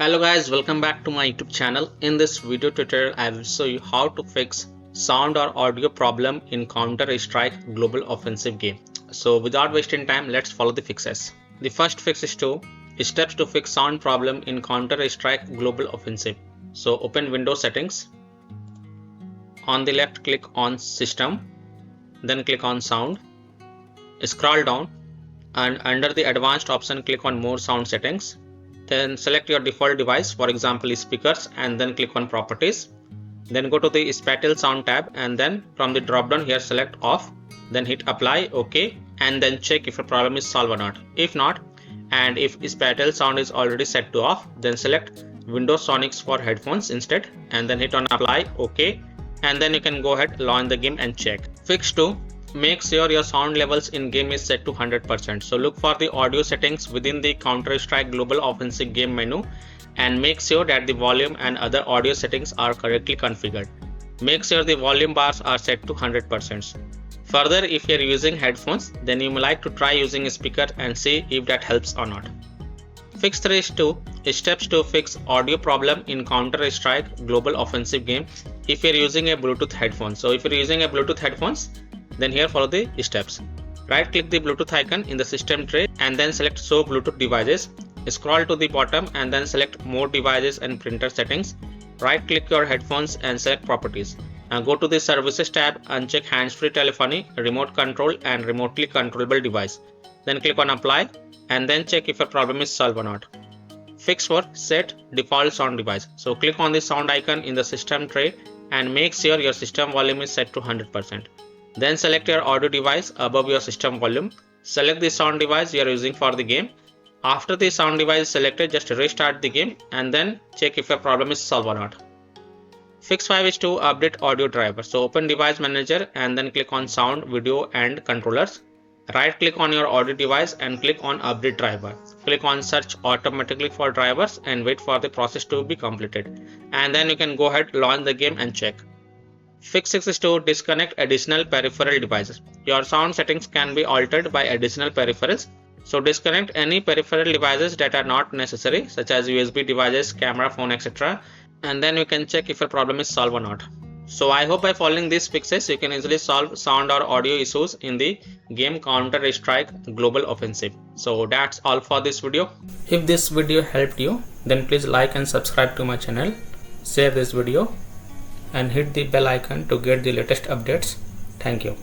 Hello guys, welcome back to my YouTube channel. In this video tutorial, I will show you how to fix sound or audio problem in Counter-Strike Global Offensive game. So without wasting time, let's follow the fixes. The first fix is steps to fix sound problem in Counter-Strike Global Offensive. So open Windows settings. On the left, click on System, then click on Sound. Scroll down and under the Advanced option, click on More Sound Settings. Then select your default device, for example speakers, and then click on Properties. Then go to the Spatial Sound tab and then from the drop down here select Off. Then hit Apply, OK, and then check if a problem is solved or not. If not, and if Spatial Sound is already set to off, then select Windows Sonics for headphones instead, and then hit on Apply, OK, and then you can go ahead, launch the game and check. Fix 2. Make sure your sound levels in game is set to 100%. So look for the audio settings within the Counter-Strike Global Offensive game menu and make sure that the volume and other audio settings are correctly configured. Make sure the volume bars are set to 100%. Further, if you are using headphones, then you may like to try using a speaker and see if that helps or not. Fix 3 is steps to fix audio problem in Counter-Strike Global Offensive game if you are using a Bluetooth headphone. So if you are using a Bluetooth headphones, then here follow the steps. Right click the Bluetooth icon in the system tray and then select Show Bluetooth Devices. Scroll to the bottom and then select More Devices and Printer Settings. Right click your headphones and select Properties. Now go to the Services tab and check Hands-Free Telephony, Remote Control and Remotely Controllable Device. Then click on Apply and then check if a problem is solved or not. Fix 4. Set Default Sound Device. So click on the sound icon in the system tray and make sure your system volume is set to 100%. Then select your audio device above your system volume. Select the sound device you are using for the game. After the sound device is selected, just restart the game and then check if a problem is solved or not. Fix 5 is to update audio driver. So open Device Manager and then click on Sound, Video and Controllers. Right click on your audio device and click on Update Driver. Click on Search automatically for drivers and wait for the process to be completed. And then you can go ahead, launch the game and check. Fix 6 is to disconnect additional peripheral devices. Your sound settings can be altered by additional peripherals. So disconnect any peripheral devices that are not necessary, such as USB devices, camera, phone, etc. And then you can check if a problem is solved or not. So I hope by following these fixes, you can easily solve sound or audio issues in the game Counter-Strike Global Offensive. So that's all for this video. If this video helped you, then please like and subscribe to my channel. Share this video and hit the bell icon to get the latest updates. Thank you.